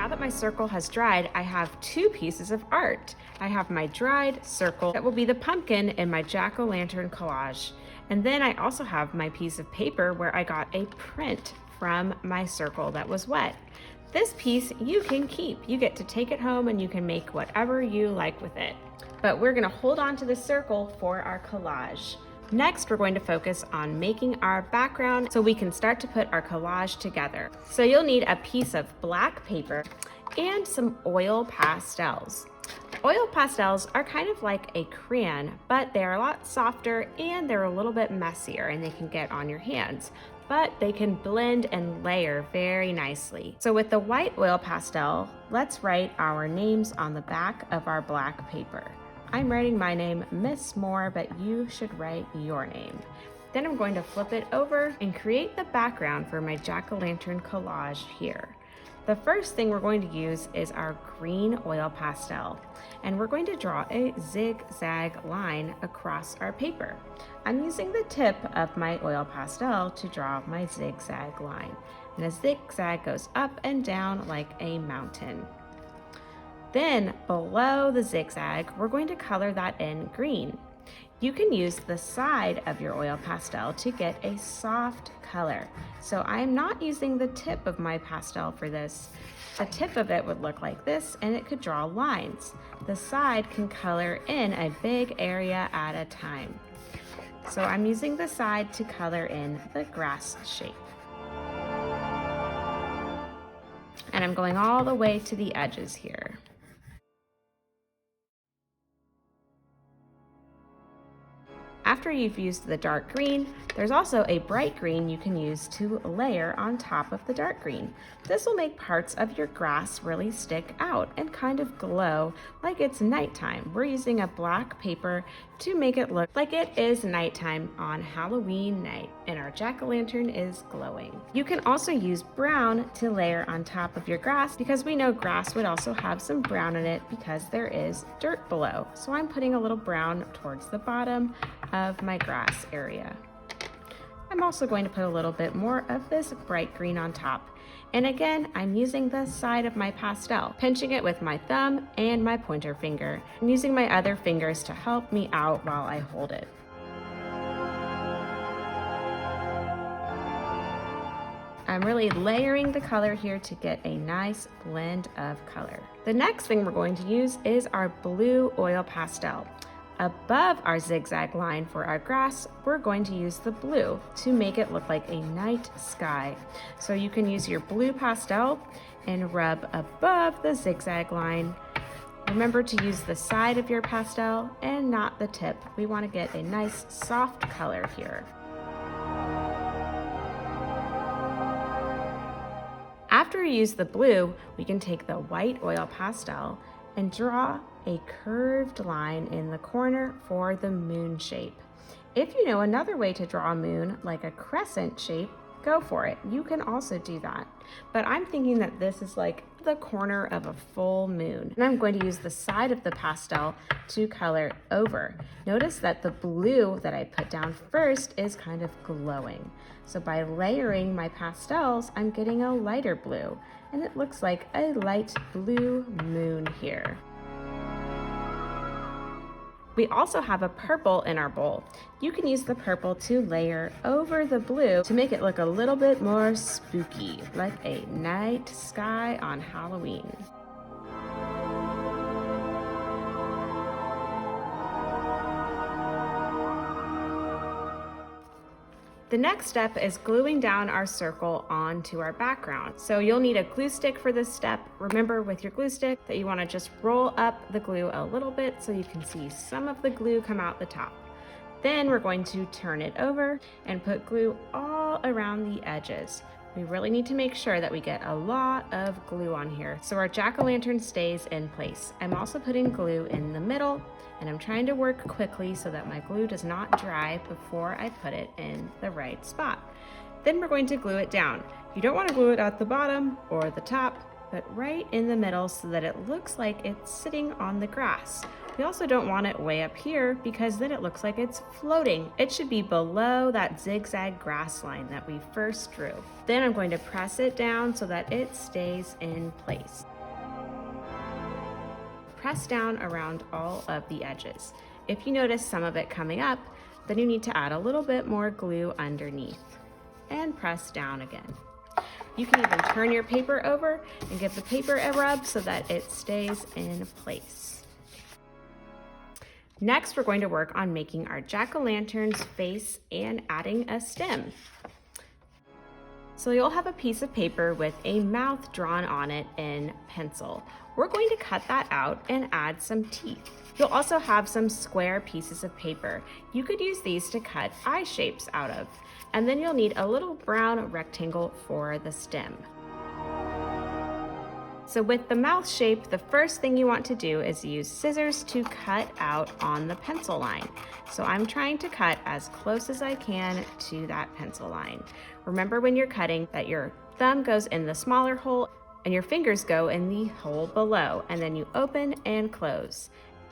Now that my circle has dried, I have two pieces of art. I have my dried circle that will be the pumpkin in my jack-o'-lantern collage. And then I also have my piece of paper where I got a print from my circle that was wet. This piece you can keep. You get to take it home and you can make whatever you like with it. But we're gonna hold on to the circle for our collage. Next, we're going to focus on making our background so we can start to put our collage together. So you'll need a piece of black paper and some oil pastels. Oil pastels are kind of like a crayon, but they're a lot softer and they're a little bit messier and they can get on your hands, but they can blend and layer very nicely. So with the white oil pastel, let's write our names on the back of our black paper. I'm writing my name, Miss Moore, but you should write your name. Then I'm going to flip it over and create the background for my jack-o'-lantern collage here. The first thing we're going to use is our green oil pastel, and we're going to draw a zigzag line across our paper. I'm using the tip of my oil pastel to draw my zigzag line, and a zigzag goes up and down like a mountain. Then below the zigzag, we're going to color that in green. You can use the side of your oil pastel to get a soft color. So I'm not using the tip of my pastel for this. The tip of it would look like this and it could draw lines. The side can color in a big area at a time. So I'm using the side to color in the grass shape. And I'm going all the way to the edges here. After you've used the dark green, there's also a bright green you can use to layer on top of the dark green. This will make parts of your grass really stick out and kind of glow like it's nighttime. We're using a black paper to make it look like it is nighttime on Halloween night, and our jack-o'-lantern is glowing. You can also use brown to layer on top of your grass because we know grass would also have some brown in it because there is dirt below. So I'm putting a little brown towards the bottom of my grass area. I'm also going to put a little bit more of this bright green on top. And again, I'm using the side of my pastel, pinching it with my thumb and my pointer finger, and using my other fingers to help me out while I hold it. I'm really layering the color here to get a nice blend of color. The next thing we're going to use is our blue oil pastel. Above our zigzag line for our grass, we're going to use the blue to make it look like a night sky. So you can use your blue pastel and rub above the zigzag line. Remember to use the side of your pastel and not the tip. We want to get a nice soft color here. After we use the blue, we can take the white oil pastel and draw a curved line in the corner for the moon shape. If you know another way to draw a moon, like a crescent shape, go for it. You can also do that. But I'm thinking that this is like the corner of a full moon. And I'm going to use the side of the pastel to color over. Notice that the blue that I put down first is kind of glowing. So by layering my pastels, I'm getting a lighter blue. And it looks like a light blue moon here. We also have a purple in our bowl. You can use the purple to layer over the blue to make it look a little bit more spooky, like a night sky on Halloween. The next step is gluing down our circle onto our background. So you'll need a glue stick for this step. Remember with your glue stick that you want to just roll up the glue a little bit so you can see some of the glue come out the top. Then we're going to turn it over and put glue all around the edges. We really need to make sure that we get a lot of glue on here so our jack-o'-lantern stays in place. I'm also putting glue in the middle, and I'm trying to work quickly so that my glue does not dry before I put it in the right spot. Then we're going to glue it down. You don't want to glue it at the bottom or the top, but right in the middle so that it looks like it's sitting on the grass. We also don't want it way up here because then it looks like it's floating. It should be below that zigzag grass line that we first drew. Then I'm going to press it down so that it stays in place. press down around all of the edges. If you notice some of it coming up, then you need to add a little bit more glue underneath and press down again. You can even turn your paper over and give the paper a rub so that it stays in place. Next, we're going to work on making our jack-o'-lantern's face and adding a stem. So you'll have a piece of paper with a mouth drawn on it in pencil. We're going to cut that out and add some teeth. You'll also have some square pieces of paper. You could use these to cut eye shapes out of. And then you'll need a little brown rectangle for the stem. So with the mouth shape, the first thing you want to do is use scissors to cut out on the pencil line. So I'm trying to cut as close as I can to that pencil line. Remember when you're cutting that your thumb goes in the smaller hole and your fingers go in the hole below, and then you open and close.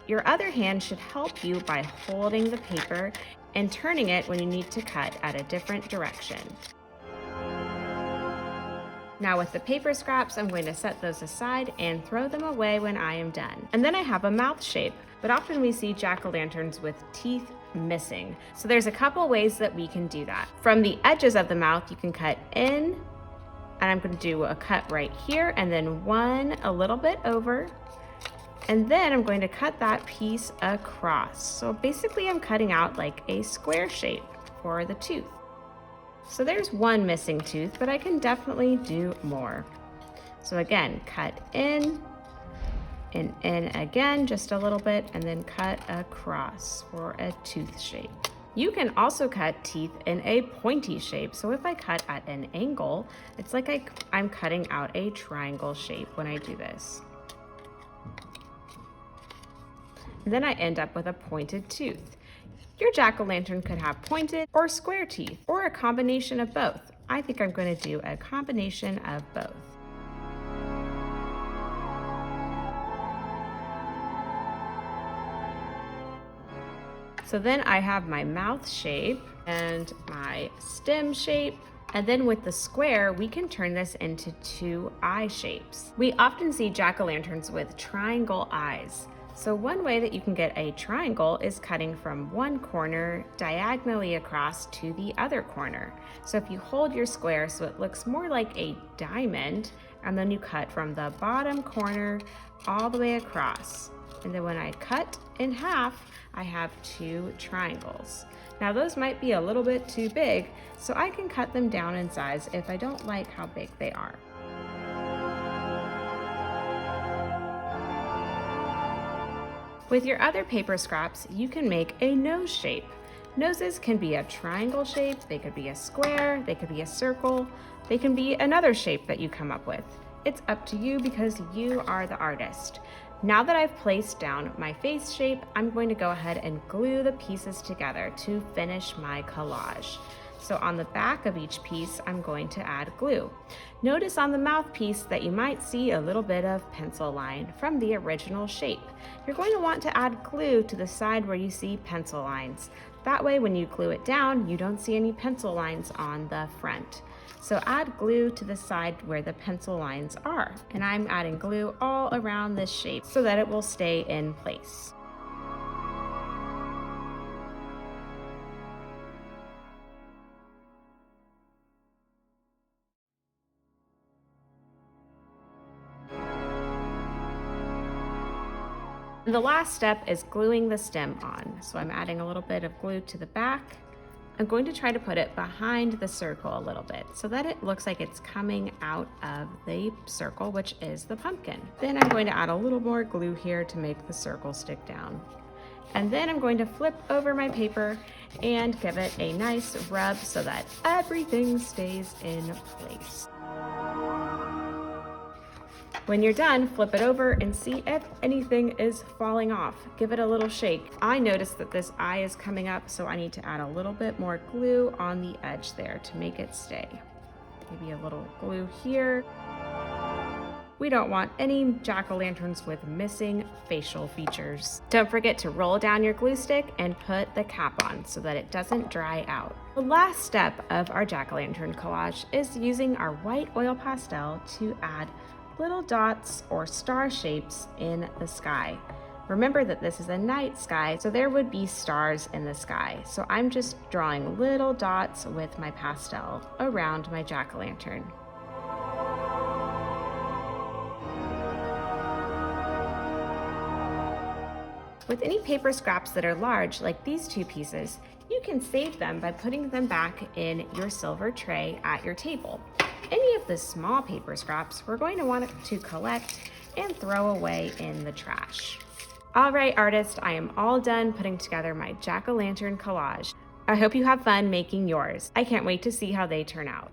Your other hand should help you by holding the paper and turning it when you need to cut at a different direction. Now with the paper scraps, I'm going to set those aside and throw them away when I am done. And then I have a mouth shape, but often we see jack-o'-lanterns with teeth missing. So there's a couple ways that we can do that. From the edges of the mouth, you can cut in, and I'm going to do a cut right here, and then one a little bit over, and then I'm going to cut that piece across. So basically I'm cutting out like a square shape for the tooth. So there's one missing tooth, but I can definitely do more. So again, cut in and in again, just a little bit, and then cut across for a tooth shape. You can also cut teeth in a pointy shape. So if I cut at an angle, it's like I'm cutting out a triangle shape when I do this. And then I end up with a pointed tooth. Your jack-o'-lantern could have pointed or square teeth, or a combination of both. I think I'm going to do a combination of both. So then I have my mouth shape and my stem shape. And then with the square, we can turn this into two eye shapes. We often see jack-o'-lanterns with triangle eyes. So one way that you can get a triangle is cutting from one corner diagonally across to the other corner. So if you hold your square so it looks more like a diamond, and then you cut from the bottom corner all the way across. And then when I cut in half, I have two triangles. Now those might be a little bit too big, so I can cut them down in size if I don't like how big they are. With your other paper scraps, you can make a nose shape. Noses can be a triangle shape, they could be a square, they could be a circle, they can be another shape that you come up with. It's up to you because you are the artist. Now that I've placed down my face shape, I'm going to go ahead and glue the pieces together to finish my collage. So on the back of each piece, I'm going to add glue. Notice on the mouthpiece that you might see a little bit of pencil line from the original shape. You're going to want to add glue to the side where you see pencil lines. That way, when you glue it down, you don't see any pencil lines on the front. So add glue to the side where the pencil lines are. And I'm adding glue all around this shape so that it will stay in place. And the last step is gluing the stem on. So I'm adding a little bit of glue to the back. I'm going to try to put it behind the circle a little bit so that it looks like it's coming out of the circle, which is the pumpkin. Then I'm going to add a little more glue here to make the circle stick down. And then I'm going to flip over my paper and give it a nice rub so that everything stays in place. When you're done, flip it over and see if anything is falling off. Give it a little shake. I noticed that this eye is coming up, so I need to add a little bit more glue on the edge there to make it stay. Maybe a little glue here. We don't want any jack-o'-lanterns with missing facial features. Don't forget to roll down your glue stick and put the cap on so that it doesn't dry out. The last step of our jack-o'-lantern collage is using our white oil pastel to add little dots or star shapes in the sky. Remember that this is a night sky, so there would be stars in the sky. So I'm just drawing little dots with my pastel around my jack-o'-lantern. With any paper scraps that are large, like these two pieces, you can save them by putting them back in your silver tray at your table. Any of the small paper scraps we're going to want to collect and throw away in the trash. All right, artist, I am all done putting together my jack-o'-lantern collage. I hope you have fun making yours. I can't wait to see how they turn out.